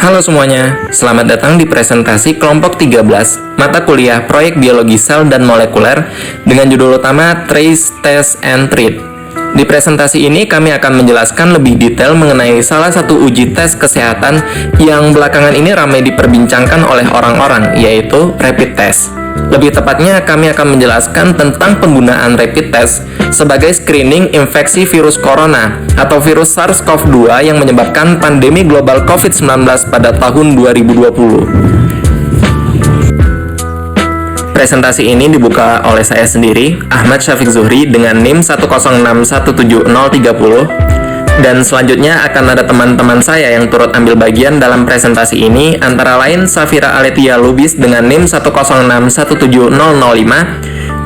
Halo semuanya, selamat datang di presentasi kelompok 13 mata kuliah Proyek Biologi Sel dan Molekuler dengan judul utama Trace, Test, and Treat. Di presentasi ini kami akan menjelaskan lebih detail mengenai salah satu uji tes kesehatan yang belakangan ini ramai diperbincangkan oleh orang-orang, yaitu rapid test. Lebih tepatnya, kami akan menjelaskan tentang penggunaan rapid test sebagai screening infeksi virus corona atau virus SARS-CoV-2 yang menyebabkan pandemi global COVID-19 pada tahun 2020. Presentasi ini dibuka oleh saya sendiri, Ahmad Syafiq Zuhri, dengan NIM 106170030. Dan selanjutnya akan ada teman-teman saya yang turut ambil bagian dalam presentasi ini, antara lain Safira Aletia Lubis dengan NIM 106170005,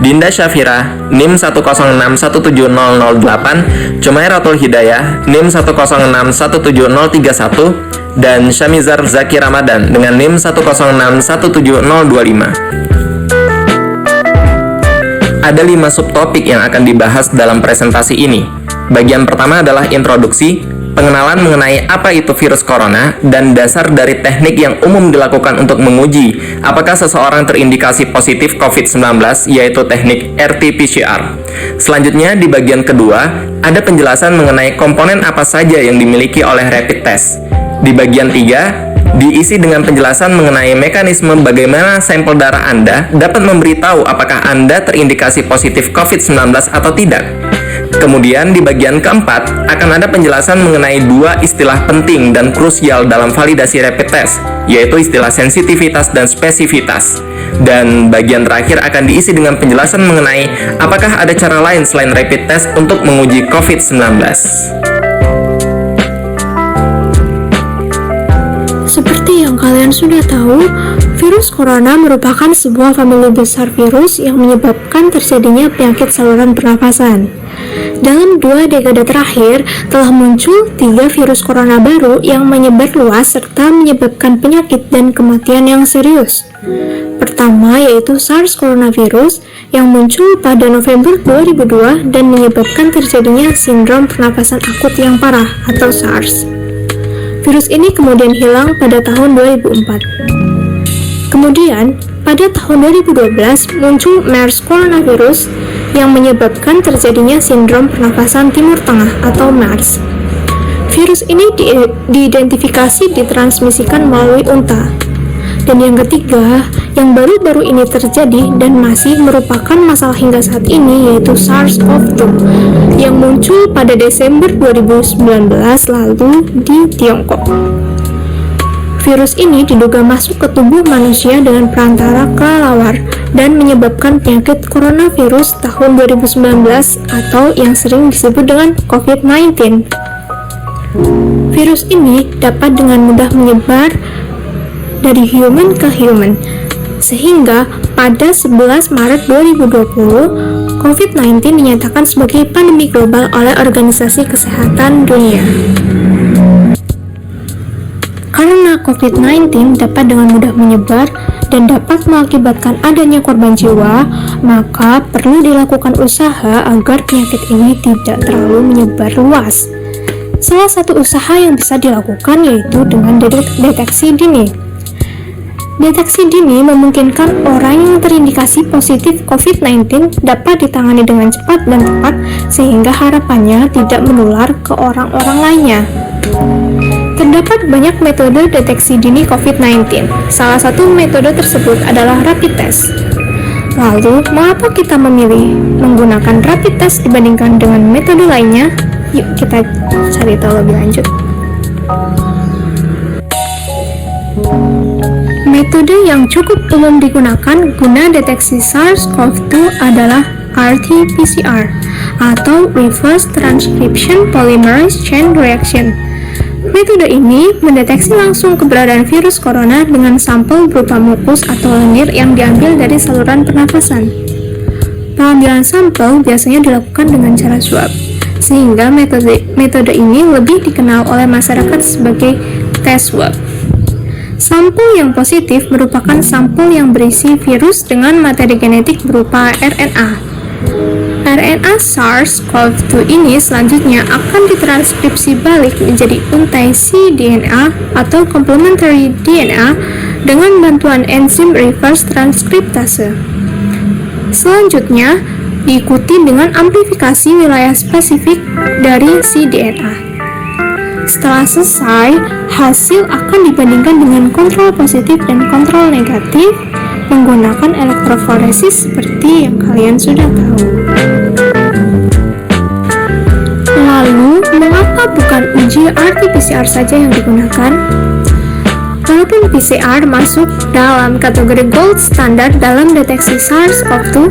Dinda Syafira NIM 106170008, Cumairatul Hidayah NIM 106170031, dan Syamizar Zaki Ramadan dengan NIM 106170025. Ada 5 subtopik yang akan dibahas dalam presentasi ini. Bagian pertama adalah introduksi, pengenalan mengenai apa itu virus corona, dan dasar dari teknik yang umum dilakukan untuk menguji apakah seseorang terindikasi positif COVID-19, yaitu teknik RT-PCR. Selanjutnya, di bagian kedua, ada penjelasan mengenai komponen apa saja yang dimiliki oleh rapid test. Di bagian 3, diisi dengan penjelasan mengenai mekanisme bagaimana sampel darah Anda dapat memberitahu apakah Anda terindikasi positif COVID-19 atau tidak. Kemudian di bagian keempat akan ada penjelasan mengenai 2 istilah penting dan krusial dalam validasi rapid test, yaitu istilah sensitivitas dan spesifitas. Dan bagian terakhir akan diisi dengan penjelasan mengenai apakah ada cara lain selain rapid test untuk menguji COVID-19. Seperti yang kalian sudah tahu, virus corona merupakan sebuah famili besar virus yang menyebabkan terjadinya penyakit saluran pernafasan. Dalam 2 dekade terakhir, telah muncul 3 virus corona baru yang menyebar luas serta menyebabkan penyakit dan kematian yang serius. Pertama yaitu SARS coronavirus yang muncul pada November 2002 dan menyebabkan terjadinya sindrom pernapasan akut yang parah atau SARS. Virus ini kemudian hilang pada tahun 2004. Kemudian, pada tahun 2012 muncul MERS coronavirus yang menyebabkan terjadinya sindrom pernafasan Timur Tengah atau MERS. Virus ini diidentifikasi ditransmisikan melalui unta. Dan yang ketiga, yang baru-baru ini terjadi dan masih merupakan masalah hingga saat ini, yaitu SARS-CoV-2 yang muncul pada Desember 2019 lalu di Tiongkok. Virus ini diduga masuk ke tubuh manusia dengan perantara kelelawar dan menyebabkan penyakit coronavirus tahun 2019 atau yang sering disebut dengan COVID-19. Virus ini dapat dengan mudah menyebar dari human ke human, sehingga pada 11 Maret 2020, COVID-19 dinyatakan sebagai pandemi global oleh Organisasi Kesehatan Dunia. Karena COVID-19 dapat dengan mudah menyebar dan dapat mengakibatkan adanya korban jiwa, maka perlu dilakukan usaha agar penyakit ini tidak terlalu menyebar luas. Salah satu usaha yang bisa dilakukan yaitu dengan deteksi dini. Deteksi dini memungkinkan orang yang terindikasi positif COVID-19 dapat ditangani dengan cepat dan tepat sehingga harapannya tidak menular ke orang-orang lainnya. Terdapat banyak metode deteksi dini COVID-19. Salah satu metode tersebut adalah rapid test. Lalu, mengapa kita memilih menggunakan rapid test dibandingkan dengan metode lainnya? Yuk kita cari tahu lebih lanjut. Metode yang cukup umum digunakan guna deteksi SARS-CoV-2 adalah RT-PCR atau Reverse Transcription Polymerase Chain Reaction. Metode ini mendeteksi langsung keberadaan virus corona dengan sampel berupa mukus atau lendir yang diambil dari saluran pernafasan. Pengambilan sampel biasanya dilakukan dengan cara swab, sehingga metode ini lebih dikenal oleh masyarakat sebagai tes swab. Sampel yang positif merupakan sampel yang berisi virus dengan materi genetik berupa RNA. RNA SARS-CoV-2 ini selanjutnya akan ditranskripsi balik menjadi untai cDNA atau complementary DNA dengan bantuan enzim reverse transkriptase. Selanjutnya, diikuti dengan amplifikasi wilayah spesifik dari cDNA. Setelah selesai, hasil akan dibandingkan dengan kontrol positif dan kontrol negatif menggunakan elektroforesis seperti yang kalian sudah tahu. Lalu, mengapa bukan uji RT-PCR saja yang digunakan? Walaupun PCR masuk dalam kategori gold standard dalam deteksi SARS-CoV-2,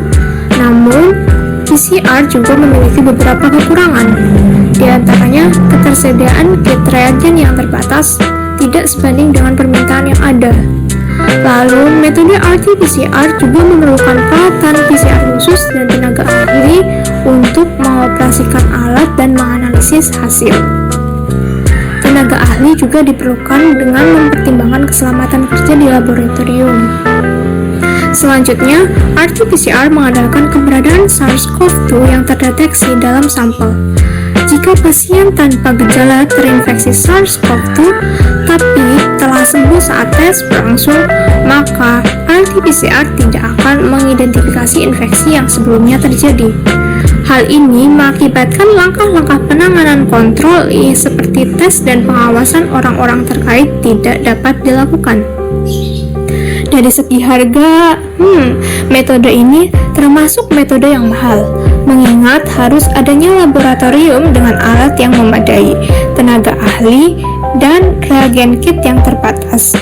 namun PCR juga memiliki beberapa kekurangan. Di antaranya, ketersediaan kit reagen yang terbatas tidak sebanding dengan permintaan yang ada. Lalu, metode RT-PCR juga memerlukan peralatan PCR khusus dan tenaga ahli untuk mengoperasikan alat dan menganalisis hasil. Tenaga ahli juga diperlukan dengan mempertimbangkan keselamatan kerja di laboratorium. Selanjutnya, RT-PCR mengandalkan keberadaan SARS-CoV-2 yang terdeteksi dalam sampel. Jika pasien tanpa gejala terinfeksi SARS-CoV-2 tapi telah sembuh saat tes berlangsung, maka RT-PCR tidak akan mengidentifikasi infeksi yang sebelumnya terjadi. Hal ini mengakibatkan langkah-langkah penanganan kontrol seperti tes dan pengawasan orang-orang terkait tidak dapat dilakukan. Dari segi harga, metode ini termasuk metode yang mahal, mengingat harus adanya laboratorium dengan alat yang memadai, tenaga ahli, dan reagen kit yang terbatas.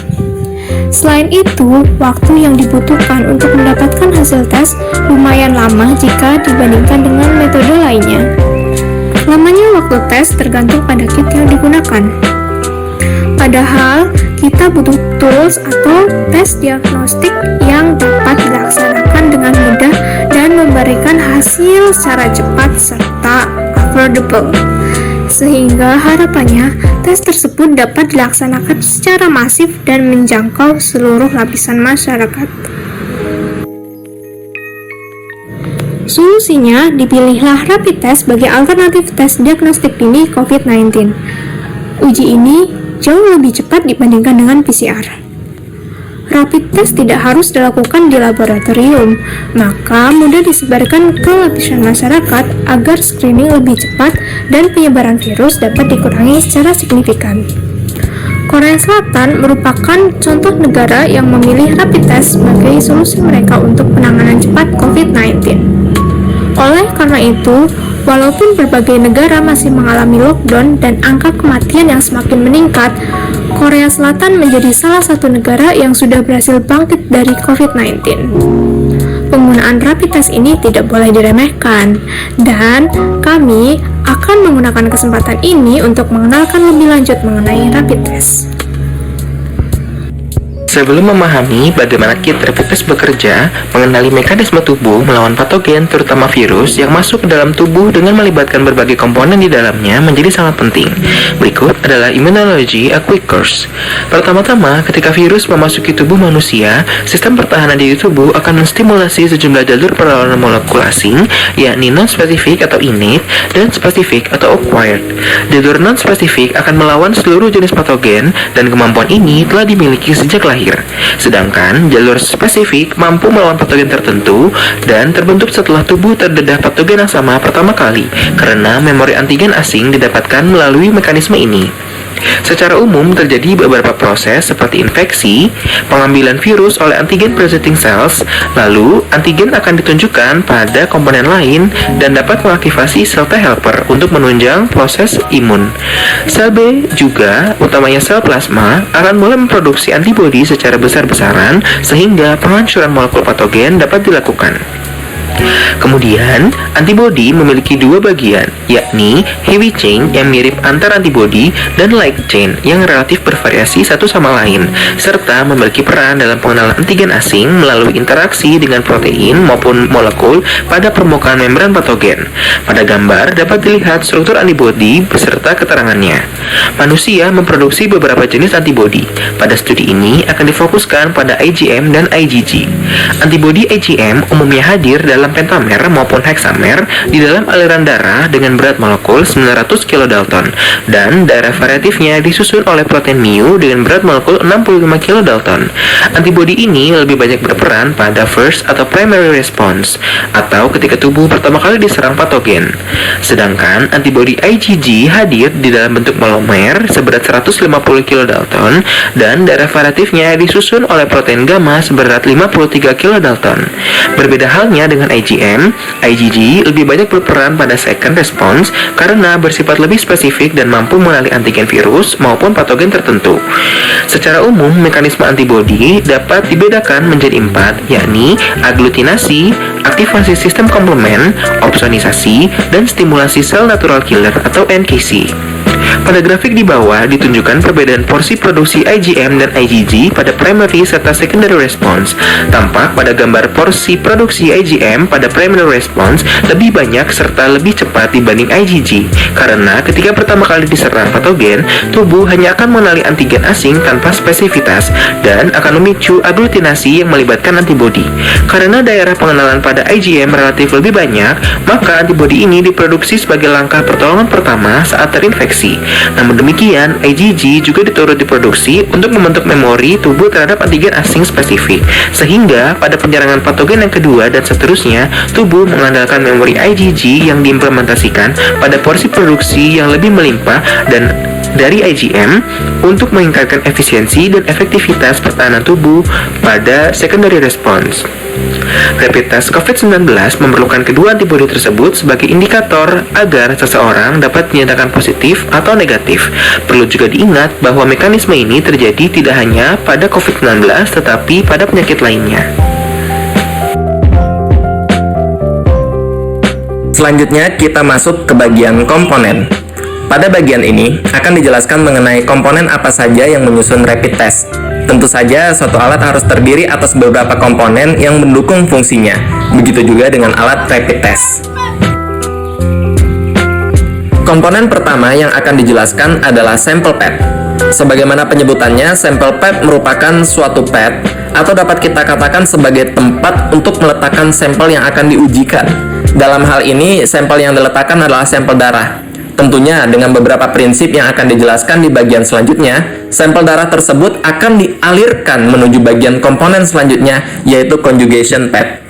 Selain itu, waktu yang dibutuhkan untuk mendapatkan hasil tes lumayan lama jika dibandingkan dengan metode lainnya. Lamanya waktu tes tergantung pada kit yang digunakan. Padahal, kita butuh tools atau tes diagnostik yang dapat dilaksanakan dengan mudah dan memberikan hasil secara cepat serta affordable. Sehingga harapannya, tes tersebut dapat dilaksanakan secara masif dan menjangkau seluruh lapisan masyarakat. Solusinya, dipilihlah rapid test sebagai alternatif tes diagnostik dini COVID-19. Uji ini jauh lebih cepat dibandingkan dengan PCR. Rapid test tidak harus dilakukan di laboratorium, maka mudah disebarkan ke lapisan masyarakat agar screening lebih cepat dan penyebaran virus dapat dikurangi secara signifikan. Korea Selatan merupakan contoh negara yang memilih rapid test sebagai solusi mereka untuk penanganan cepat COVID-19. Oleh karena itu, walaupun berbagai negara masih mengalami lockdown dan angka kematian yang semakin meningkat, Korea Selatan menjadi salah satu negara yang sudah berhasil bangkit dari COVID-19. Penggunaan rapid test ini tidak boleh diremehkan, dan kami akan menggunakan kesempatan ini untuk mengenalkan lebih lanjut mengenai rapid test. Sebelum memahami bagaimana kit rapid test bekerja, mengenali mekanisme tubuh melawan patogen terutama virus yang masuk ke dalam tubuh dengan melibatkan berbagai komponen di dalamnya menjadi sangat penting. Berikut adalah Immunology A Quick Course. Pertama-tama, ketika virus memasuki tubuh manusia, sistem pertahanan di tubuh akan menstimulasi sejumlah jalur perlawanan molekul asing, yakni non-spesifik atau innate dan spesifik atau acquired. Jalur non-spesifik akan melawan seluruh jenis patogen dan kemampuan ini telah dimiliki sejak lahir. Sedangkan jalur spesifik mampu melawan patogen tertentu dan terbentuk setelah tubuh terdedah patogen yang sama pertama kali karena memori antigen asing didapatkan melalui mekanisme ini. Secara umum terjadi beberapa proses seperti infeksi, pengambilan virus oleh antigen presenting cells, lalu antigen akan ditunjukkan pada komponen lain dan dapat mengaktifasi sel T helper untuk menunjang proses imun. Sel B juga, utamanya sel plasma, akan mulai memproduksi antibodi secara besar-besaran sehingga penghancuran molekul patogen dapat dilakukan. Kemudian, antibodi memiliki dua bagian, yakni heavy chain yang mirip antar antibodi dan light chain yang relatif bervariasi satu sama lain, serta memiliki peran dalam pengenalan antigen asing melalui interaksi dengan protein maupun molekul pada permukaan membran patogen. Pada gambar dapat dilihat struktur antibodi beserta keterangannya. Manusia memproduksi beberapa jenis antibodi. Pada studi ini akan difokuskan pada IgM dan IgG. Antibodi IgM umumnya hadir dalam dalam pentamer maupun heksamer di dalam aliran darah dengan berat molekul 900 kilodalton, dan daerah variatifnya disusun oleh protein mu dengan berat molekul 65 kilodalton. Antibodi ini lebih banyak berperan pada first atau primary response, atau ketika tubuh pertama kali diserang patogen. Sedangkan antibodi IgG hadir di dalam bentuk monomer seberat 150 kilodalton, dan daerah variatifnya disusun oleh protein gamma seberat 53 kilodalton. Berbeda halnya dengan IgM, IgG lebih banyak berperan pada second response karena bersifat lebih spesifik dan mampu mengenali antigen virus maupun patogen tertentu. Secara umum, mekanisme antibodi dapat dibedakan menjadi 4, yakni aglutinasi, aktivasi sistem komplement, opsonisasi, dan stimulasi sel natural killer atau NKC. Pada grafik di bawah ditunjukkan perbedaan porsi produksi IgM dan IgG pada primary serta secondary response. Tampak pada gambar porsi produksi IgM pada primary response lebih banyak serta lebih cepat dibanding IgG, karena ketika pertama kali diserang patogen, tubuh hanya akan mengenali antigen asing tanpa spesifitas dan akan memicu aglutinasi yang melibatkan antibodi. Karena daerah pengenalan pada IgM relatif lebih banyak, maka antibodi ini diproduksi sebagai langkah pertolongan pertama saat terinfeksi. Namun demikian, IgG juga diturut diproduksi untuk membentuk memori tubuh terhadap antigen asing spesifik, sehingga pada penyerangan patogen yang kedua dan seterusnya, tubuh mengandalkan memori IgG yang diimplementasikan pada porsi produksi yang lebih melimpah dan dari IgM untuk meningkatkan efisiensi dan efektivitas pertahanan tubuh pada secondary response. Rapid test COVID-19 memerlukan kedua antibodi tersebut sebagai indikator agar seseorang dapat dinyatakan positif atau negatif. Perlu juga diingat bahwa mekanisme ini terjadi tidak hanya pada COVID-19 tetapi pada penyakit lainnya. Selanjutnya kita masuk ke bagian komponen. Pada bagian ini akan dijelaskan mengenai komponen apa saja yang menyusun rapid test. Tentu saja suatu alat harus terdiri atas beberapa komponen yang mendukung fungsinya. Begitu juga dengan alat rapid test. Komponen pertama yang akan dijelaskan adalah sample pad. Sebagaimana penyebutannya, sample pad merupakan suatu pad atau dapat kita katakan sebagai tempat untuk meletakkan sampel yang akan diujikan. Dalam hal ini, sampel yang diletakkan adalah sampel darah. Tentunya dengan beberapa prinsip yang akan dijelaskan di bagian selanjutnya, sampel darah tersebut akan dialirkan menuju bagian komponen selanjutnya, yaitu conjugation pad.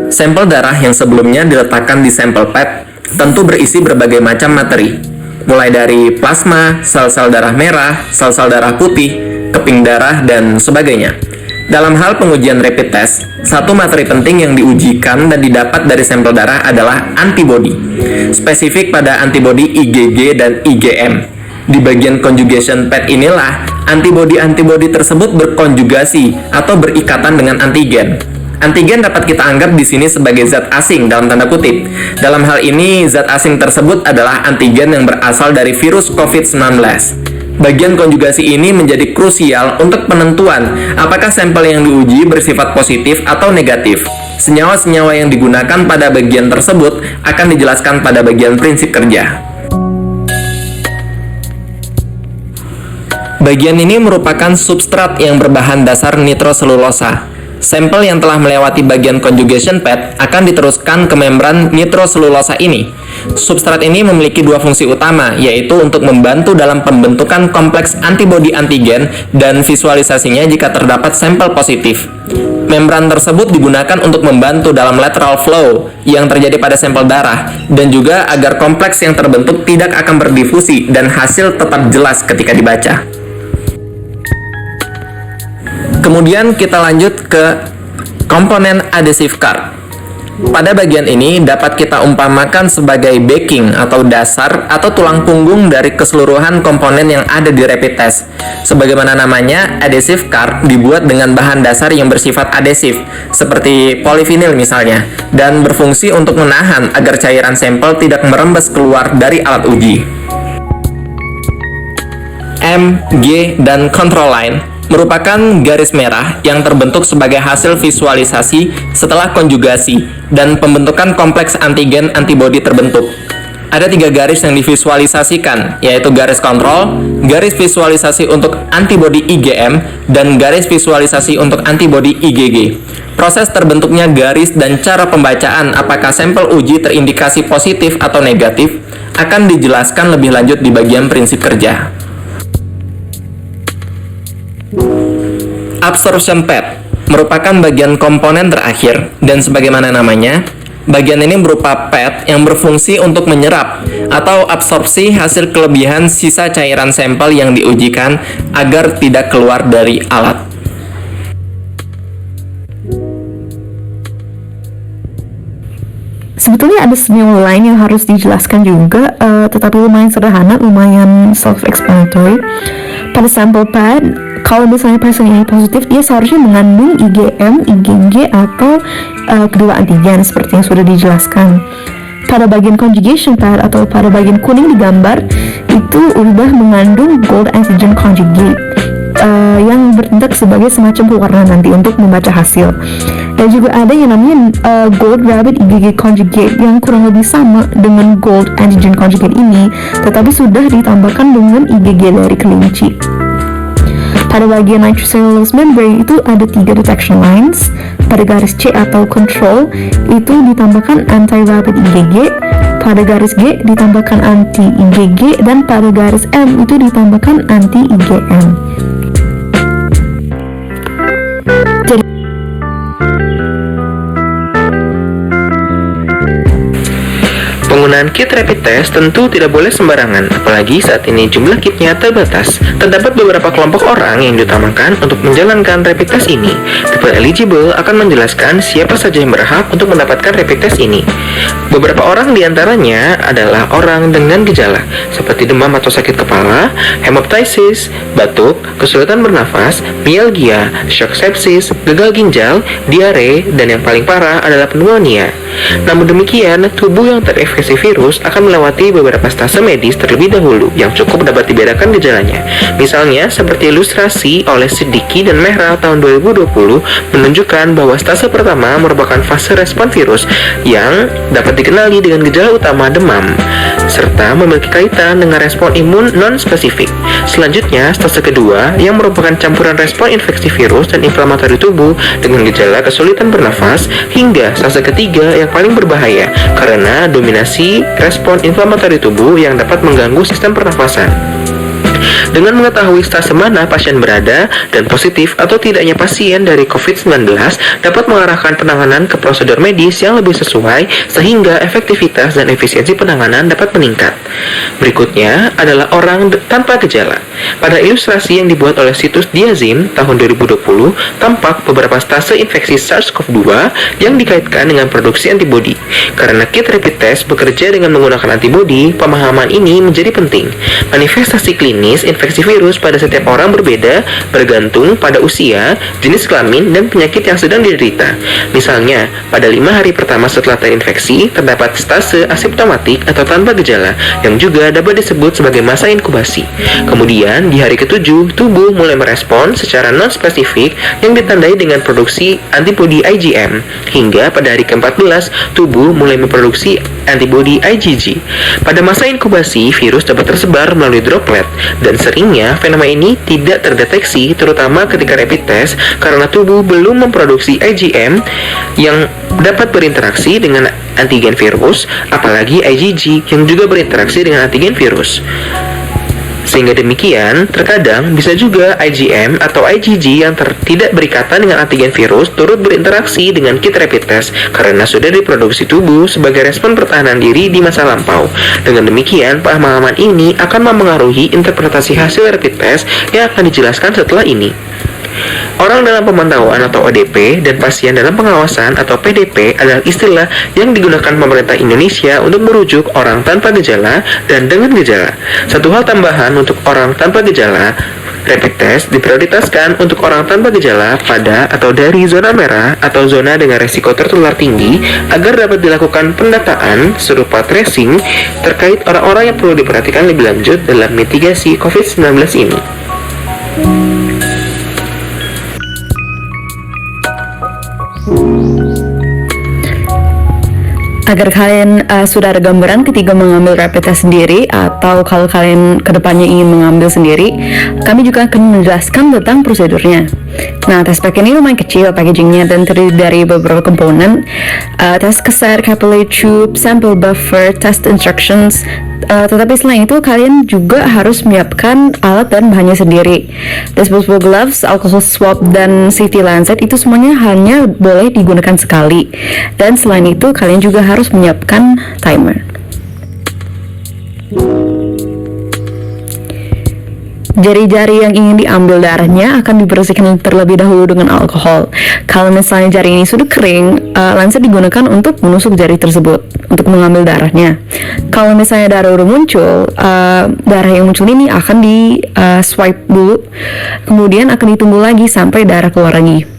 Sampel darah yang sebelumnya diletakkan di sampel pad tentu berisi berbagai macam materi, mulai dari plasma, sel-sel darah merah, sel-sel darah putih, keping darah, dan sebagainya. Dalam hal pengujian rapid test, satu materi penting yang diujikan dan didapat dari sampel darah adalah antibodi. Spesifik pada antibodi IgG dan IgM. Di bagian conjugation pad inilah antibodi-antibodi tersebut berkonjugasi atau berikatan dengan antigen. Antigen dapat kita anggap di sini sebagai zat asing dalam tanda kutip. Dalam hal ini, zat asing tersebut adalah antigen yang berasal dari virus COVID-19. Bagian konjugasi ini menjadi krusial untuk penentuan apakah sampel yang diuji bersifat positif atau negatif. Senyawa-senyawa yang digunakan pada bagian tersebut akan dijelaskan pada bagian prinsip kerja. Bagian ini merupakan substrat yang berbahan dasar nitroselulosa. Sampel yang telah melewati bagian conjugation pad akan diteruskan ke membran nitroselulosa ini. Substrat ini memiliki dua fungsi utama, yaitu untuk membantu dalam pembentukan kompleks antibodi antigen dan visualisasinya jika terdapat sampel positif. Membran tersebut digunakan untuk membantu dalam lateral flow yang terjadi pada sampel darah, dan juga agar kompleks yang terbentuk tidak akan berdifusi dan hasil tetap jelas ketika dibaca. Kemudian kita lanjut ke komponen adhesive card. Pada bagian ini dapat kita umpamakan sebagai backing atau dasar atau tulang punggung dari keseluruhan komponen yang ada di rapid test. Sebagaimana namanya, adhesive card dibuat dengan bahan dasar yang bersifat adhesif, seperti polivinil misalnya, dan berfungsi untuk menahan agar cairan sampel tidak merembes keluar dari alat uji. M, G, dan control line merupakan garis merah yang terbentuk sebagai hasil visualisasi setelah konjugasi dan pembentukan kompleks antigen antibodi terbentuk. ada 3 garis yang divisualisasikan, yaitu garis kontrol, garis visualisasi untuk antibodi IgM, dan garis visualisasi untuk antibodi IgG. Proses terbentuknya garis dan cara pembacaan apakah sampel uji terindikasi positif atau negatif akan dijelaskan lebih lanjut di bagian prinsip kerja. Absorption pad merupakan bagian komponen terakhir, dan sebagaimana namanya, bagian ini berupa pad yang berfungsi untuk menyerap atau absorpsi hasil kelebihan sisa cairan sampel yang diujikan agar tidak keluar dari alat. Sebetulnya ada senior lain yang harus dijelaskan juga, tetapi lumayan sederhana, lumayan self-explanatory. Pada sampel pad, kalau misalnya pasien ini positif, dia seharusnya mengandung IgM, IgG, atau kedua antigen seperti yang sudah dijelaskan. Pada bagian conjugation pad atau pada bagian kuning di gambar, itu udah mengandung gold antigen conjugate, yang bertindak sebagai semacam pewarna nanti untuk membaca hasil. Dan juga ada yang namanya gold rabbit IgG conjugate yang kurang lebih sama dengan gold antigen conjugate ini, tetapi sudah ditambahkan dengan IgG dari kelinci. Pada bagian nitrocellulose membrane itu ada 3 detection lines. Pada garis C atau control itu ditambahkan anti-rabbit IgG, pada garis G ditambahkan anti-IgG, dan pada garis M itu ditambahkan anti-IgM. Penggunaan kit rapid test tentu tidak boleh sembarangan, apalagi saat ini jumlah kitnya terbatas. Terdapat beberapa kelompok orang yang diutamakan untuk menjalankan rapid test ini. People eligible akan menjelaskan siapa saja yang berhak untuk mendapatkan rapid test ini. Beberapa orang diantaranya adalah orang dengan gejala seperti demam atau sakit kepala, hemoptysis, batuk, kesulitan bernafas, mialgia, shock sepsis, gagal ginjal, diare, dan yang paling parah adalah pneumonia. Namun demikian, tubuh yang terinfeksi virus akan melewati beberapa stase medis terlebih dahulu yang cukup dapat dibedakan gejalanya. Misalnya, seperti ilustrasi oleh Siddiqui dan Mehra tahun 2020 menunjukkan bahwa stase pertama merupakan fase respon virus yang dapat dikenali dengan gejala utama demam, serta memiliki kaitan dengan respon imun non-spesifik. Selanjutnya, stase kedua yang merupakan campuran respon infeksi virus dan inflamatori tubuh dengan gejala kesulitan bernafas, hingga stase ketiga yang paling berbahaya karena dominasi respon inflamatori tubuh yang dapat mengganggu sistem pernafasan. Dengan mengetahui stase mana pasien berada dan positif atau tidaknya pasien dari COVID-19 dapat mengarahkan penanganan ke prosedur medis yang lebih sesuai sehingga efektivitas dan efisiensi penanganan dapat meningkat. Berikutnya adalah orang tanpa gejala. Pada ilustrasi yang dibuat oleh situs Diazim tahun 2020, tampak beberapa stase infeksi SARS-CoV-2 yang dikaitkan dengan produksi antibodi. Karena kit rapid test bekerja dengan menggunakan antibodi, pemahaman ini menjadi penting. Manifestasi klinis infeksi virus pada setiap orang berbeda bergantung pada usia, jenis kelamin, dan penyakit yang sedang diderita. Misalnya, pada 5 hari pertama setelah terinfeksi, terdapat stase asimptomatik atau tanpa gejala yang juga dapat disebut sebagai masa inkubasi. Kemudian, di hari ke-7, tubuh mulai merespon secara non-spesifik yang ditandai dengan produksi antibodi IgM. Hingga pada hari ke-14, tubuh mulai memproduksi antibodi IgG. Pada masa inkubasi, virus dapat tersebar melalui droplet, dan seringnya fenomena ini tidak terdeteksi terutama ketika rapid test karena tubuh belum memproduksi IgM yang dapat berinteraksi dengan antigen virus, apalagi IgG yang juga berinteraksi dengan antigen virus. Sehingga demikian, terkadang bisa juga IgM atau IgG yang tidak berikatan dengan antigen virus turut berinteraksi dengan kit rapid test karena sudah diproduksi tubuh sebagai respon pertahanan diri di masa lampau. Dengan demikian, pemahaman ini akan mempengaruhi interpretasi hasil rapid test yang akan dijelaskan setelah ini. Orang dalam pemantauan atau ODP dan pasien dalam pengawasan atau PDP adalah istilah yang digunakan pemerintah Indonesia untuk merujuk orang tanpa gejala dan dengan gejala. Satu hal tambahan untuk orang tanpa gejala, rapid test diprioritaskan untuk orang tanpa gejala pada atau dari zona merah atau zona dengan resiko tertular tinggi agar dapat dilakukan pendataan serupa tracing terkait orang-orang yang perlu diperhatikan lebih lanjut dalam mitigasi COVID-19 ini. Agar kalian sudah ada gambaran ketika mengambil rapid test sendiri, atau kalau kalian kedepannya ingin mengambil sendiri, kami juga akan menjelaskan tentang prosedurnya. Nah, test pack ini lumayan kecil packagingnya dan terdiri dari beberapa komponen: test cassette, capillary tube, sample buffer, test instructions. Tetapi selain itu kalian juga harus menyiapkan alat dan bahannya sendiri. Disposable gloves, alcohol swab, dan safety lancet itu semuanya hanya boleh digunakan sekali. Dan selain itu kalian juga harus menyiapkan timer. Jari-jari yang ingin diambil darahnya akan dibersihkan terlebih dahulu dengan alkohol. Kalau misalnya jari ini sudah kering, lancet digunakan untuk menusuk jari tersebut untuk mengambil darahnya. Kalau misalnya darah udah muncul, darah yang muncul ini akan di swipe dulu, kemudian akan ditunggu lagi sampai darah keluar lagi.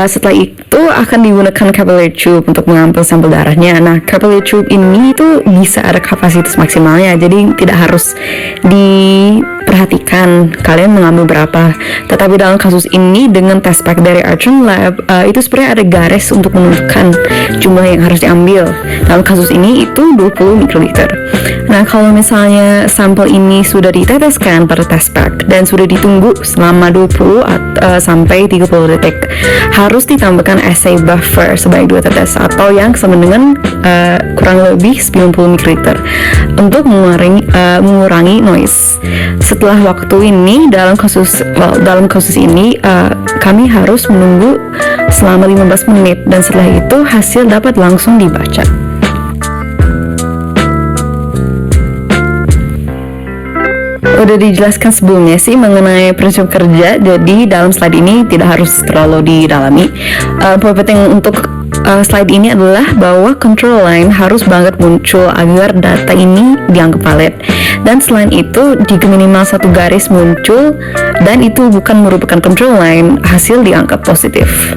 Setelah itu akan digunakan capillary tube untuk mengambil sampel darahnya. Nah, capillary tube ini itu bisa ada kapasitas maksimalnya, jadi tidak harus diperhatikan kalian mengambil berapa. Tetapi dalam kasus ini dengan test pack dari Archon Lab, itu sebenarnya ada garis untuk menentukan jumlah yang harus diambil. Dalam kasus ini itu 20 mikroliter. Nah, kalau misalnya sampel ini sudah diteteskan pada test pack dan sudah ditunggu selama 20 sampai 30 detik, harus ditambahkan assay buffer sebanyak 2 tetes atau yang sama dengan kurang lebih 90 mikroliter untuk mengurangi noise. Setelah waktu ini dalam kasus ini kami harus menunggu selama 15 menit dan setelah itu hasil dapat langsung dibaca. Udah dijelaskan sebelumnya sih mengenai prinsip kerja, jadi dalam slide ini tidak harus terlalu didalami. Poin penting untuk slide ini adalah bahwa control line harus banget muncul agar data ini dianggap valid. Dan selain itu, jika minimal satu garis muncul dan itu bukan merupakan control line, hasil dianggap positif.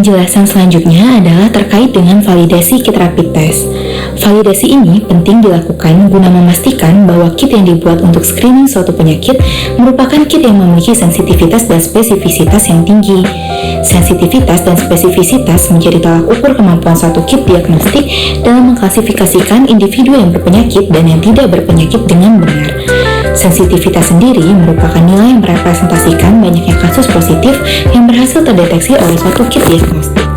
Penjelasan selanjutnya adalah terkait dengan validasi kit rapid test. Validasi ini penting dilakukan guna memastikan bahwa kit yang dibuat untuk screening suatu penyakit merupakan kit yang memiliki sensitivitas dan spesifisitas yang tinggi. Sensitivitas dan spesifisitas menjadi tolak ukur kemampuan suatu kit diagnostik dalam mengklasifikasikan individu yang berpenyakit dan yang tidak berpenyakit dengan benar. Sensitivitas sendiri merupakan nilai yang merepresentasikan banyaknya kasus positif yang berhasil terdeteksi oleh suatu kit diagnostik.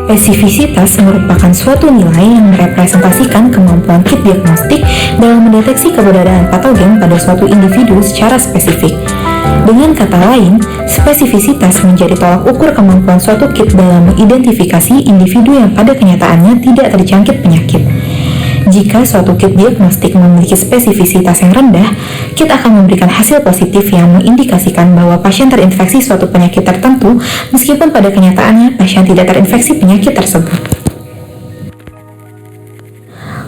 Spesifisitas merupakan suatu nilai yang merepresentasikan kemampuan kit diagnostik dalam mendeteksi keberadaan patogen pada suatu individu secara spesifik. Dengan kata lain, spesifisitas menjadi tolak ukur kemampuan suatu kit dalam mengidentifikasi individu yang pada kenyataannya tidak terjangkit penyakit. Jika suatu kit diagnostik memiliki spesifisitas yang rendah, kit akan memberikan hasil positif yang mengindikasikan bahwa pasien terinfeksi suatu penyakit tertentu, meskipun pada kenyataannya pasien tidak terinfeksi penyakit tersebut.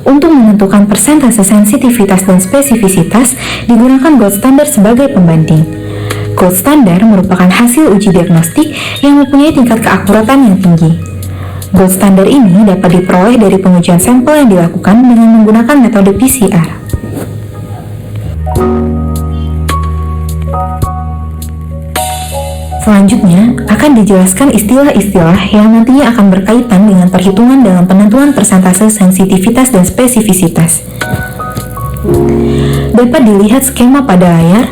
Untuk menentukan persentase sensitivitas dan spesifisitas, digunakan gold standard sebagai pembanding. Gold standard merupakan hasil uji diagnostik yang mempunyai tingkat keakuratan yang tinggi. Gold standard ini dapat diperoleh dari pengujian sampel yang dilakukan dengan menggunakan metode PCR. Selanjutnya, akan dijelaskan istilah-istilah yang nantinya akan berkaitan dengan perhitungan dalam penentuan persentase sensitivitas dan spesifisitas. Dapat dilihat skema pada layar.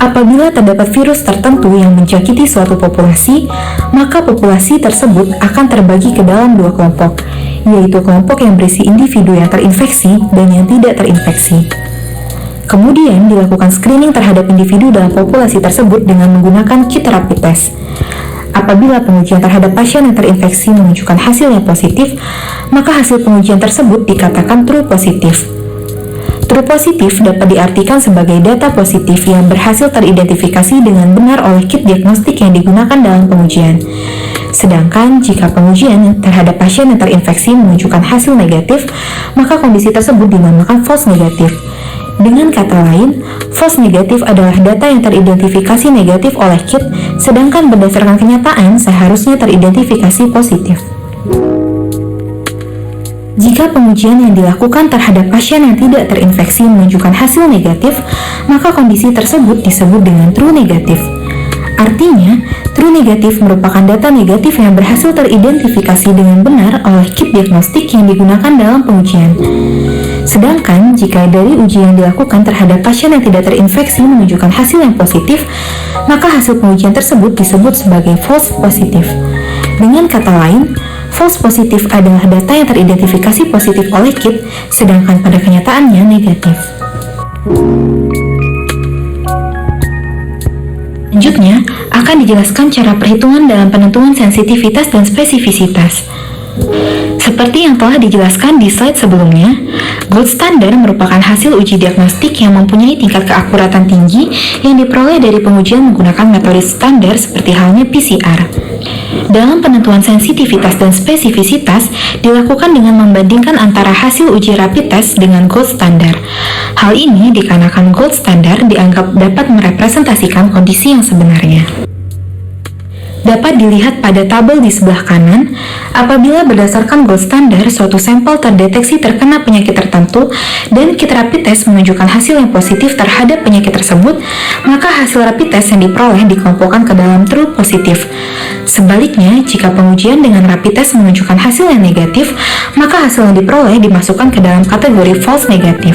Apabila terdapat virus tertentu yang menjangkiti suatu populasi, maka populasi tersebut akan terbagi ke dalam dua kelompok, yaitu kelompok yang berisi individu yang terinfeksi dan yang tidak terinfeksi. Kemudian dilakukan screening terhadap individu dalam populasi tersebut dengan menggunakan kit rapid test. Apabila pengujian terhadap pasien yang terinfeksi menunjukkan hasil yang positif, maka hasil pengujian tersebut dikatakan true positif. True positif dapat diartikan sebagai data positif yang berhasil teridentifikasi dengan benar oleh kit diagnostik yang digunakan dalam pengujian. Sedangkan jika pengujian terhadap pasien yang terinfeksi menunjukkan hasil negatif, maka kondisi tersebut dinamakan false negatif. Dengan kata lain, false negatif adalah data yang teridentifikasi negatif oleh kit, sedangkan berdasarkan kenyataan seharusnya teridentifikasi positif. Jika pengujian yang dilakukan terhadap pasien yang tidak terinfeksi menunjukkan hasil negatif, maka kondisi tersebut disebut dengan true negatif. Artinya, true True negatif merupakan data negatif yang berhasil teridentifikasi dengan benar oleh kit diagnostik yang digunakan dalam pengujian. Sedangkan jika dari uji yang dilakukan terhadap pasien yang tidak terinfeksi menunjukkan hasil yang positif, maka hasil pengujian tersebut disebut sebagai false positif. Dengan kata lain, false positif adalah data yang teridentifikasi positif oleh kit, sedangkan pada kenyataannya negatif. Selanjutnya, akan dijelaskan cara perhitungan dalam penentuan sensitivitas dan spesifisitas. Seperti yang telah dijelaskan di slide sebelumnya, gold standard merupakan hasil uji diagnostik yang mempunyai tingkat keakuratan tinggi yang diperoleh dari pengujian menggunakan metode standar seperti halnya PCR. Dalam penentuan sensitivitas dan spesifisitas dilakukan dengan membandingkan antara hasil uji rapid test dengan gold standard. Hal ini dikarenakan gold standard dianggap dapat merepresentasikan kondisi yang sebenarnya. Dapat dilihat pada tabel di sebelah kanan, apabila berdasarkan gold standard suatu sampel terdeteksi terkena penyakit tertentu dan kit rapid test menunjukkan hasil yang positif terhadap penyakit tersebut, maka hasil rapid test yang diperoleh dikelompokkan ke dalam true positif. Sebaliknya, jika pengujian dengan rapid test menunjukkan hasil yang negatif, maka hasil yang diperoleh dimasukkan ke dalam kategori false negatif.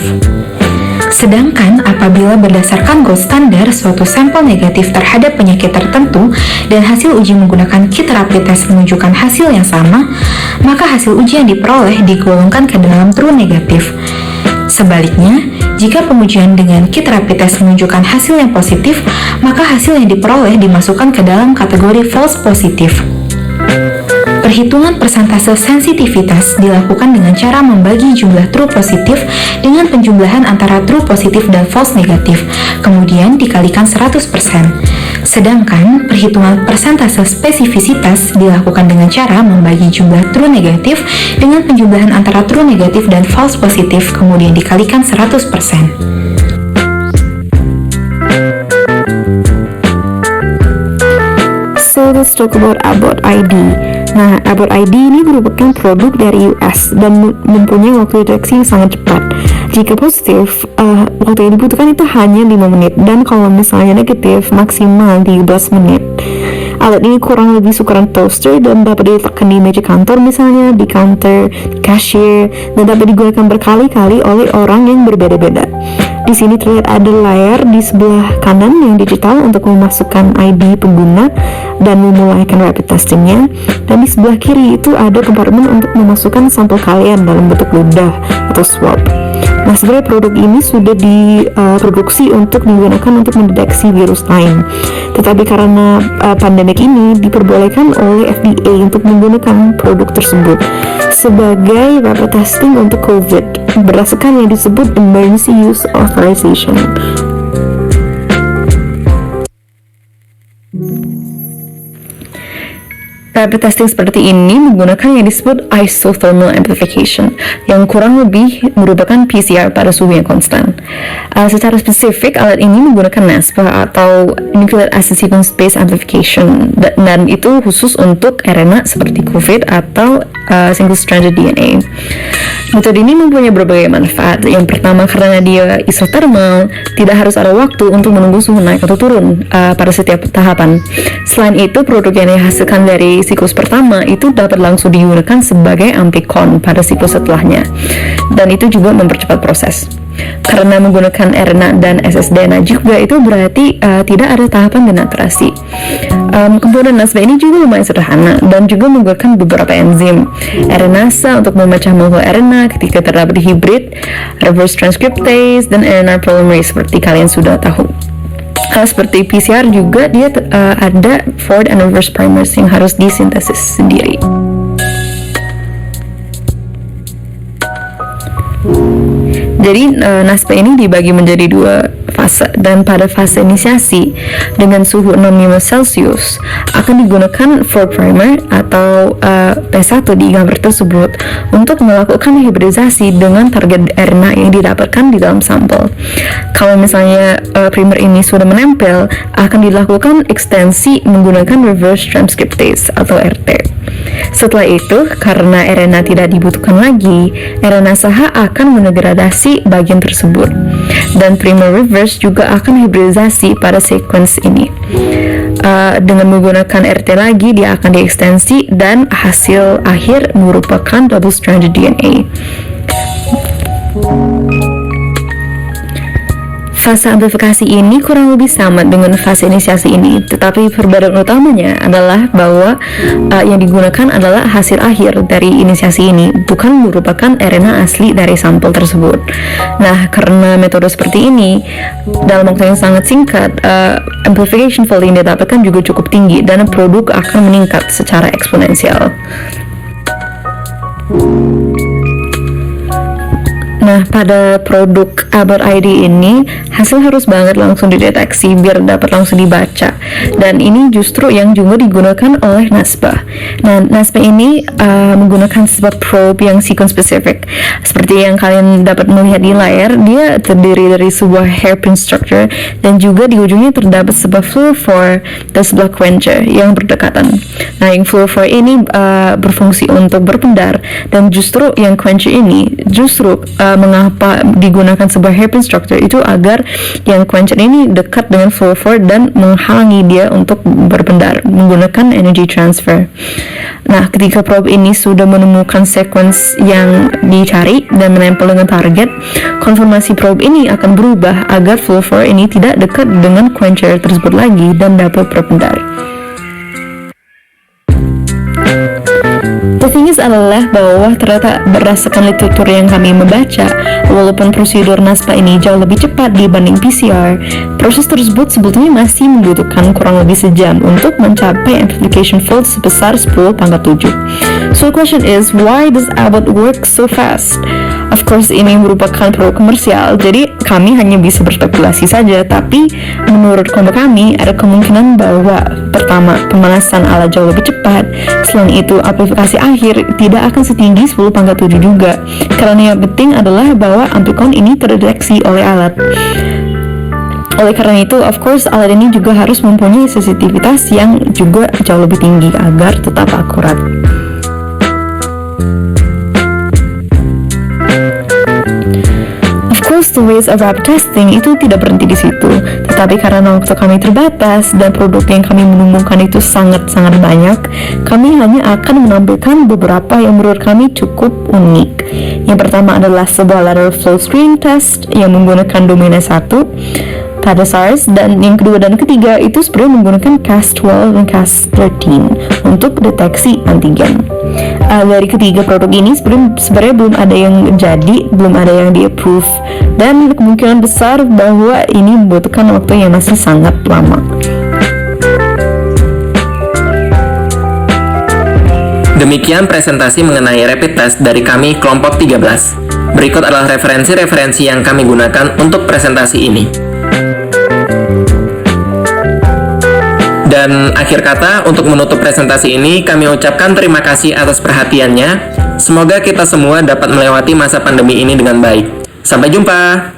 Sedangkan apabila berdasarkan gold standard suatu sampel negatif terhadap penyakit tertentu dan hasil uji menggunakan kit rapid test menunjukkan hasil yang sama, maka hasil uji yang diperoleh digolongkan ke dalam true negatif. Sebaliknya, jika pengujian dengan kit rapid test menunjukkan hasil yang positif, maka hasil yang diperoleh dimasukkan ke dalam kategori false positif. Perhitungan persentase sensitivitas dilakukan dengan cara membagi jumlah true positif dengan penjumlahan antara true positif dan false negatif, kemudian dikalikan 100%. Sedangkan perhitungan persentase spesifisitas dilakukan dengan cara membagi jumlah true negatif dengan penjumlahan antara true negatif dan false positif, kemudian dikalikan 100%. So let's talk about Abbott ID. Nah, Abbott ID ini merupakan produk dari US dan mempunyai waktu deteksi yang sangat cepat. Jika positif, waktu yang dibutuhkan itu hanya 5 menit, dan kalau misalnya negatif, maksimal 13 menit. Alat ini kurang lebih ukuran toaster dan dapat diletakkan di meja kantor, misalnya di counter, cashier, dan dapat digunakan berkali-kali oleh orang yang berbeda-beda. Di sini terlihat ada layar di sebelah kanan yang digital untuk memasukkan ID pengguna dan memulaikan rapid testingnya, dan di sebelah kiri itu ada kompartemen untuk memasukkan sampel kalian dalam bentuk ludah atau swab. Nah, sebenarnya produk ini sudah diproduksi untuk digunakan untuk mendeteksi virus lain, tetapi karena pandemik ini diperbolehkan oleh FDA untuk menggunakan produk tersebut sebagai rapid testing untuk COVID berdasarkan yang disebut Emergency Use Authorization. Rapid testing seperti ini menggunakan yang disebut isothermal amplification, yang kurang lebih merupakan PCR pada suhu yang konstan. Secara spesifik, alat ini menggunakan NASPA atau Nucleic Acid Sequence Based Amplification, dan itu khusus untuk RNA seperti COVID atau single-stranded DNA. Metode ini mempunyai berbagai manfaat. Yang pertama, karena dia isothermal, tidak harus ada waktu untuk menunggu suhu naik atau turun pada setiap tahapan. Selain itu, produk yang dihasilkan dari siklus pertama itu dapat langsung digunakan sebagai amplicon pada siklus setelahnya, dan itu juga mempercepat proses. Karena menggunakan RNA dan ssDNA juga, itu berarti tidak ada tahapan denaturasi. Komponen NASPA ini juga lumayan sederhana dan juga menggunakan beberapa enzim RNase untuk memecah molekul RNA ketika terdapat hibrid, reverse transcriptase, dan RNA polymerase seperti kalian sudah tahu. Seperti PCR juga, dia ada forward and reverse primers yang harus disintesis sendiri. Jadi NASPA ini dibagi menjadi 2 fase, dan pada fase inisiasi dengan suhu 65 Celcius akan digunakan forward primer atau P1 di gambar tersebut untuk melakukan hibridisasi dengan target RNA yang didapatkan di dalam sampel. Kalau misalnya primer ini sudah menempel, akan dilakukan ekstensi menggunakan reverse transcriptase atau RT. Setelah itu, karena RNA tidak dibutuhkan lagi, RNase H akan mendegradasi bagian tersebut, dan primer reverse juga akan hibridisasi pada sequence ini. Dengan menggunakan RT lagi, dia akan diekstensi dan hasil akhir merupakan double stranded DNA. Fase amplifikasi ini kurang lebih sama dengan fase inisiasi ini, tetapi perbedaan utamanya adalah bahwa yang digunakan adalah hasil akhir dari inisiasi ini, bukan merupakan RNA asli dari sampel tersebut. Nah, karena metode seperti ini, dalam waktu yang sangat singkat, amplification fold yang didapatkan juga cukup tinggi dan produk akan meningkat secara eksponensial. Nah, pada produk Abbott ID ini, hasil harus banget langsung dideteksi biar dapat langsung dibaca. Dan ini justru yang juga digunakan oleh NASPA. Nah, NASPA ini menggunakan sebuah probe yang sequence specific. Seperti yang kalian dapat melihat di layar, dia terdiri dari sebuah hairpin structure dan juga di ujungnya terdapat sebuah fluorophore dan sebuah quencher yang berdekatan. Nah, yang fluorophore ini berfungsi untuk berpendar, dan justru yang quencher ini justru mengapa digunakan sebuah hairpin structure itu agar yang quencher ini dekat dengan fluorophore dan menghalangi dia untuk berpendar menggunakan energy transfer. Nah, ketika probe ini sudah menemukan sequence yang dicari dan menempel dengan target, konfirmasi probe ini akan berubah agar fluorophore ini tidak dekat dengan quencher tersebut lagi dan dapat berpendar. The thing is adalah bahwa ternyata berdasarkan literatur yang kami membaca, walaupun prosedur NASPA ini jauh lebih cepat dibanding PCR, proses tersebut sebetulnya masih membutuhkan kurang lebih sejam untuk mencapai amplification fold sebesar 10⁻⁷. So the question is, why does Abbott work so fast? Of course, ini merupakan produk komersial, jadi kami hanya bisa berspekulasi saja, tapi menurut kelompok kami ada kemungkinan bahwa pertama, pemanasan alat jauh lebih cepat, selain itu amplifikasi akhir tidak akan setinggi 10⁻⁷ juga, karena yang penting adalah bahwa amplikon ini terdeteksi oleh alat. Oleh karena itu, of course, alat ini juga harus mempunyai sensitivitas yang juga jauh lebih tinggi agar tetap akurat. The ways of rapid testing itu tidak berhenti di situ, tetapi karena waktu kami terbatas dan produk yang kami menemukan itu sangat-sangat banyak, kami hanya akan menampilkan beberapa yang menurut kami cukup unik. Yang pertama adalah sebuah lateral flow screening test yang menggunakan domain 1 pada SARS, dan yang kedua dan ketiga itu sebenarnya menggunakan Cas12 dan Cas13 untuk deteksi antigen. Dari ketiga produk ini sebenarnya belum ada yang jadi, belum ada yang di-approve, dan kemungkinan besar bahwa ini membutuhkan waktu yang masih sangat lama. Demikian presentasi mengenai rapid test dari kami kelompok 13. Berikut adalah referensi-referensi yang kami gunakan untuk presentasi ini. Dan akhir kata, untuk menutup presentasi ini, kami ucapkan terima kasih atas perhatiannya. Semoga kita semua dapat melewati masa pandemi ini dengan baik. Sampai jumpa!